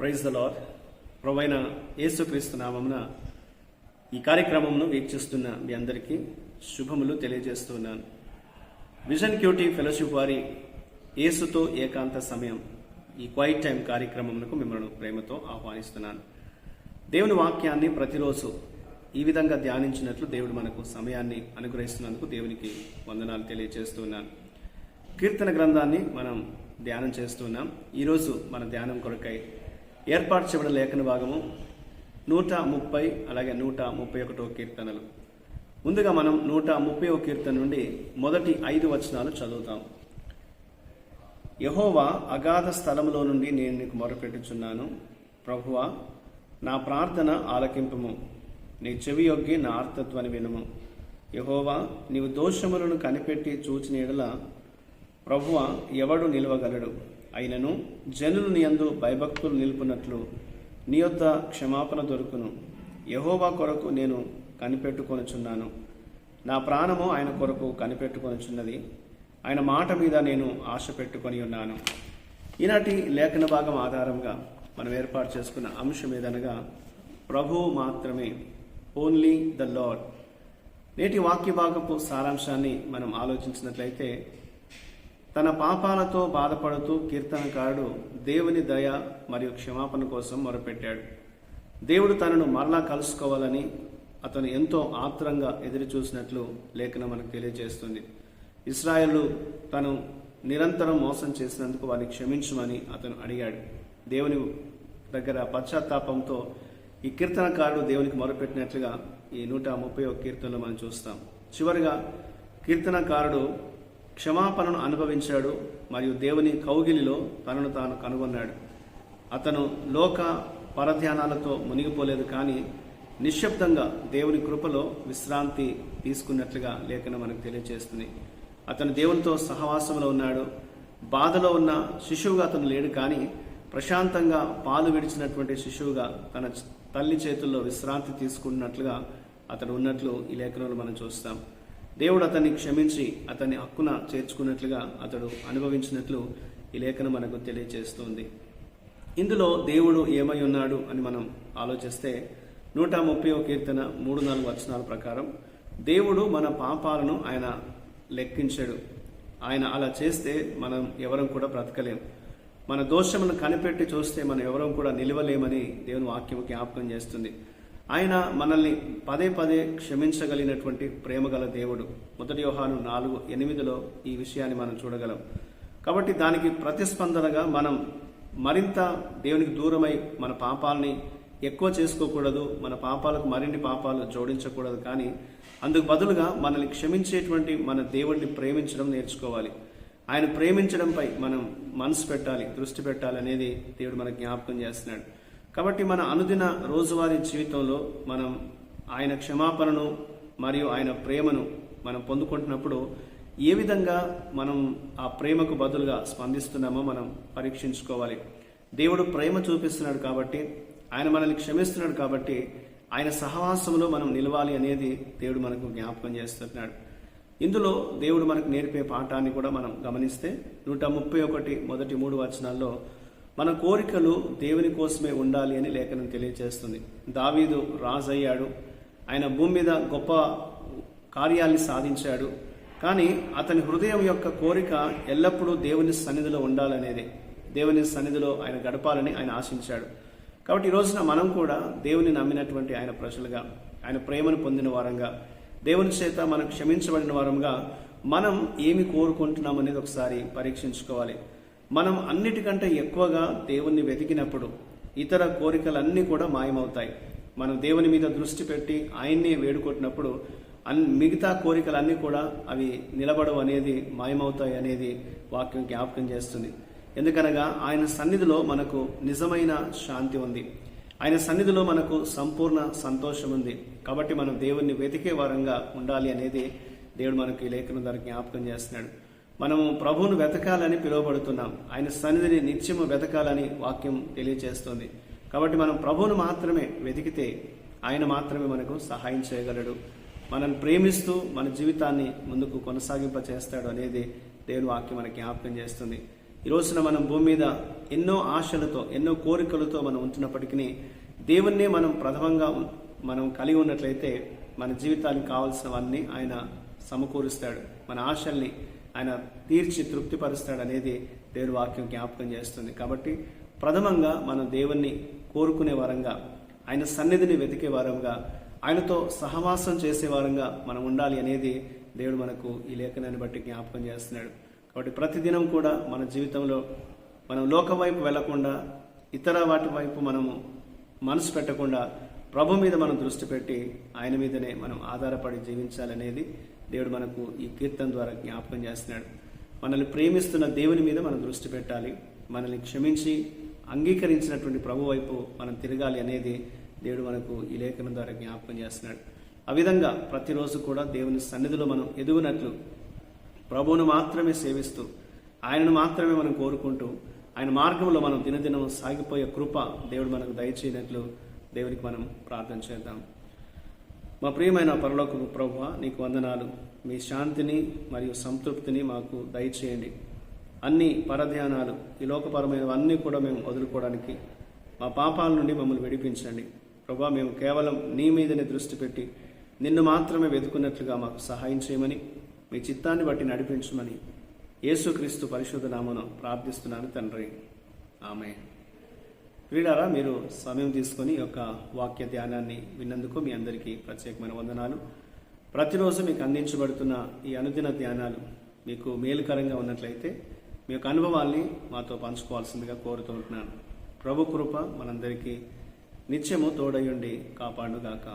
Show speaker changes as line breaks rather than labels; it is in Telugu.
Praise the lord. ప్రభువైన యేసుక్రీస్తు నామమున ఈ కార్యక్రమమును వీక్షిస్తున్న మీ అందరికీ శుభములు తెలియజేస్తున్నాను. విజన్ క్యూటీ ఫెలోషిప్ వారి యేసుతో ఏకాంత సమయం ఈ క్వైట్ టైం కార్యక్రమమునకు మిమ్మల్ని ప్రేమతో ఆహ్వానిస్తున్నాను. దేవుని వాక్యాన్ని ప్రతిరోజు ఈ విధంగా ధ్యానించినట్లు దేవుడు మనకు సమయాన్ని అనుగ్రహిస్తున్నందుకు దేవునికి వందనాలు తెలియజేస్తున్నాను. కీర్తన గ్రంథాన్ని మనం ధ్యానం చేస్తున్నాం. ఈరోజు మన ధ్యానం కొరకై ఏర్పాటు చేయబడిన లేఖన భాగము 130 అలాగే 131 కీర్తనలు. ముందుగా మనం 130వ కీర్తన నుండి మొదటి 5 వచనాలు చదువుతాం. యెహోవా అగాధ స్థలములో నుండి నేను నీకు మొరపెట్టుచున్నాను. ప్రభువా, నా ప్రార్థన ఆలకింపుము, నీ చెవి యొగ్గి నా ఆర్తత్వాన్ని వినుము. యెహోవా, నీవు దోషములను కనిపెట్టి చూచిన యెడల ప్రభువా ఎవడు నిలవగలడు? అయినను జనులు నీ యందు భయభక్తులు నిలుపునట్లు నీ యొద్ద క్షమాపణ దొరుకును. యెహోవా కొరకు నేను కనిపెట్టుకొనుచున్నాను. నా ప్రాణము ఆయన కొరకు కనిపెట్టుకొనుచున్నది. ఆయన మాట మీద నేను ఆశ పెట్టుకొని ఉన్నాను. ఈనాటి లేఖన భాగం ఆధారంగా మనం ఏర్పాటు చేసుకున్న అంశం ఏదనగా ప్రభువు మాత్రమే, ఓన్లీ ద లార్డ్. నేటి వాక్య భాగపు సారాంశాన్ని మనం ఆలోచించినట్లయితే, తన పాపాలతో బాధపడుతూ కీర్తనకారుడు దేవుని దయ మరియు క్షమాపణ కోసం మొరపెట్టాడు. దేవుడు తనను మరలా కలుసుకోవాలని అతను ఎంతో ఆత్రంగా ఎదురు చూసినట్లు లేఖనం మనకు తెలియజేస్తుంది. ఇశ్రాయేలు తను నిరంతరం మోసం చేసినందుకు వారిని క్షమించమని అతను అడిగాడు. దేవుని దగ్గర పశ్చాత్తాపంతో ఈ కీర్తనకారుడు దేవునికి మొరపెట్టినట్లుగా ఈ 130వ కీర్తనలో మనం చూస్తాం. చివరిగా కీర్తనకారుడు క్షమాపణను అనుభవించాడు మరియు దేవుని కౌగిలిలో తనను తాను కనుగొన్నాడు. అతను లోక పరధ్యానాలతో మునిగిపోలేదు, కానీ నిశ్శబ్దంగా దేవుని కృపలో విశ్రాంతి తీసుకున్నట్లుగా లేఖనం మనకు తెలియజేస్తుంది. అతను దేవునితో సహవాసంలో ఉన్నాడు. బాధలో ఉన్న శిశువుగా అతను లేడు, కానీ ప్రశాంతంగా పాలు విడిచినటువంటి శిశువుగా తన తల్లి చేతుల్లో విశ్రాంతి తీసుకున్నట్లుగా అతను ఉన్నట్లు ఈ లేఖనంలో మనం చూస్తాం. దేవుడు అతన్ని క్షమించి అతన్ని హక్కున చేర్చుకున్నట్లుగా అతడు అనుభవించినట్లు ఈ లేఖనం మనకు తెలియజేస్తుంది. ఇందులో దేవుడు ఏమై ఉన్నాడు అని మనం ఆలోచిస్తే 130వ కీర్తన 3-4 వచనాల ప్రకారం దేవుడు మన పాపాలను ఆయన లెక్కించాడు. ఆయన అలా చేస్తే మనం ఎవరం కూడా బ్రతకలేం. మన దోషములను కనిపెట్టి చూస్తే మనం ఎవరం కూడా నిలవలేమని దేవుని వాక్యం జ్ఞాపకం చేస్తుంది. ఆయన మనల్ని పదే పదే క్షమించగలిగినటువంటి ప్రేమగల దేవుడు. 1 యోహాను 4:8 ఈ విషయాన్ని మనం చూడగలం. కాబట్టి దానికి ప్రతిస్పందనగా మనం మరింత దేవునికి దూరమై మన పాపాలని ఎక్కువ చేసుకోకూడదు, మన పాపాలకు మరిన్ని పాపాలు జోడించకూడదు, కానీ అందుకు బదులుగా మనల్ని క్షమించేటువంటి మన దేవుడిని ప్రేమించడం నేర్చుకోవాలి. ఆయన ప్రేమించడంపై మనం మనసు పెట్టాలి, దృష్టి పెట్టాలి అనేది దేవుడు మనకు జ్ఞాపకం చేస్తున్నాడు. కాబట్టి మన అనుదిన రోజువారీ జీవితంలో మనం ఆయన క్షమాపణను మరియు ఆయన ప్రేమను మనం పొందుకుంటున్నప్పుడు ఏ విధంగా మనం ఆ ప్రేమకు బదులుగా స్పందిస్తున్నామో మనం పరీక్షించుకోవాలి. దేవుడు ప్రేమ చూపిస్తున్నాడు కాబట్టి, ఆయన మనల్ని క్షమిస్తున్నాడు కాబట్టి ఆయన సహవాసంలో మనం నిలవాలి అనేది దేవుడు మనకు జ్ఞాపకం చేస్తున్నాడు. ఇందులో దేవుడు మనకు నేర్పే పాఠాన్ని కూడా మనం గమనిస్తే 131 మొదటి 3 వచనాల్లో మన కోరికలు దేవుని కోసమే ఉండాలి అని లేఖనం తెలియజేస్తుంది. దావీదు రాజు అయ్యాడు, ఆయన భూమి మీద గొప్ప కార్యాల్ని సాధించాడు, కానీ అతని హృదయం యొక్క కోరిక ఎల్లప్పుడూ దేవుని సన్నిధిలో ఉండాలనేది, దేవుని సన్నిధిలో ఆయన గడపాలని ఆయన ఆశించాడు. కాబట్టి ఈ రోజున మనం కూడా దేవుని నమ్మినటువంటి ఆయన ప్రజలుగా, ఆయన ప్రేమను పొందిన వారంగా, దేవుని చేత మనం క్షమించబడిన వారంగా మనం ఏమి కోరుకుంటున్నాం అనేది ఒకసారి పరీక్షించుకోవాలి. మనం అన్నిటికంటే ఎక్కువగా దేవుణ్ణి వెతికినప్పుడు ఇతర కోరికలన్నీ కూడా మాయమవుతాయి. మనం దేవుని మీద దృష్టి పెట్టి ఆయన్ని వేడుకుంటున్నప్పుడు మిగతా కోరికలన్నీ కూడా అవి నిలబడవు అనేది, మాయమవుతాయి అనేది వాక్యం జ్ఞాపకం చేస్తుంది. ఎందుకనగా ఆయన సన్నిధిలో మనకు నిజమైన శాంతి ఉంది, ఆయన సన్నిధిలో మనకు సంపూర్ణ సంతోషం ఉంది. కాబట్టి మనం దేవుణ్ణి వెతికే వారంగా ఉండాలి అనేది దేవుడు మనకు ఈ లేఖనం ద్వారా జ్ఞాపకం చేస్తున్నాడు. మనము ప్రభువును వెతకాలని పిలువబడుతున్నాం. ఆయన సన్నిధిని నిత్యము వెతకాలని వాక్యం తెలియజేస్తుంది. కాబట్టి మనం ప్రభువును మాత్రమే వెతికితే ఆయన మాత్రమే మనకు సహాయం చేయగలడు. మనం ప్రేమిస్తూ మన జీవితాన్ని ముందుకు కొనసాగింప చేస్తాడు అనేది దేవుని వాక్యం మనకి జ్ఞాపకం చేస్తుంది. ఈ రోజున మనం భూమి మీద ఎన్నో ఆశలతో ఎన్నో కోరికలతో మనం ఉంటున్నప్పటికీ దేవుణ్ణి మనం ప్రథమంగా మనం కలిగి ఉన్నట్లయితే మన జీవితానికి కావాల్సినవన్నీ ఆయన సమకూరుస్తాడు, మన ఆశల్ని ఆయన తీర్చి తృప్తిపరుస్తాడు అనేది దేవుని వాక్యం జ్ఞాపకం చేస్తుంది. కాబట్టి ప్రథమంగా మనం దేవుణ్ణి కోరుకునే వారంగా, ఆయన సన్నిధిని వెతికే వారంగా, ఆయనతో సహవాసం చేసే వారంగా మనం ఉండాలి అనేది దేవుడు మనకు ఈ లేఖనాన్ని బట్టి జ్ఞాపకం చేస్తున్నాడు. కాబట్టి ప్రతిదినం కూడా మన జీవితంలో మనం లోకం వైపు వెళ్లకుండా, ఇతర వాటి వైపు మనము మనసు పెట్టకుండా ప్రభు మీద మనం దృష్టి పెట్టి ఆయన మీదనే మనం ఆధారపడి జీవించాలనేది దేవుడు మనకు ఈ కీర్తన ద్వారా జ్ఞాపకం చేస్తున్నాడు. మనల్ని ప్రేమిస్తున్న దేవుని మీద మనం దృష్టి పెట్టాలి, మనల్ని క్షమించి అంగీకరించినటువంటి ప్రభు వైపు మనం తిరగాలి అనేది దేవుడు మనకు ఈ లేఖనం ద్వారా జ్ఞాపకం చేస్తున్నాడు. ఆ విధంగా ప్రతిరోజు కూడా దేవుని సన్నిధిలో మనం ఎదుగునట్లు, ప్రభువును మాత్రమే సేవిస్తూ ఆయనను మాత్రమే మనం కోరుకుంటూ ఆయన మార్గంలో మనం దినదినం సాగిపోయే కృప దేవుడు మనకు దయచేయనట్లు దేవునికి మనం ప్రార్థన చేద్దాం. మా ప్రియమైన పరలోకపు ప్రభువా, నీకు వందనాలు. మీ శాంతిని మరియు సంతృప్తిని మాకు దయచేయండి. అన్ని పరధ్యానాలు, ఈ లోకపరమైనవన్నీ కూడా మేము వదులుకోవడానికి, మా పాపాల నుండి మమ్మల్ని విడిపించండి ప్రభువా. మేము కేవలం నీ మీదనే దృష్టి పెట్టి నిన్ను మాత్రమే వెతుకున్నట్లుగా మాకు సహాయం చేయమని, మీ చిత్తాన్ని బట్టి నడిపించమని యేసుక్రీస్తు పరిశుద్ధ నామమున ప్రార్థిస్తున్నాను తండ్రి, ఆమేన్. ప్రియులారా, మీరు సమయం తీసుకొని ఈ యొక్క వాక్య ధ్యానాన్ని విన్నందుకు మీ అందరికీ ప్రత్యేకమైన వందనాలు. ప్రతిరోజు మీకు అందించబడుతున్న ఈ అనుదిన ధ్యానాలు మీకు మేలుకరంగా ఉన్నట్లయితే మీ యొక్క అనుభవాల్ని మాతో పంచుకోవాల్సిందిగా కోరుతూ ఉంటున్నాను. ప్రభు కృప మనందరికీ నిత్యము తోడయుండి కాపాడుగాక.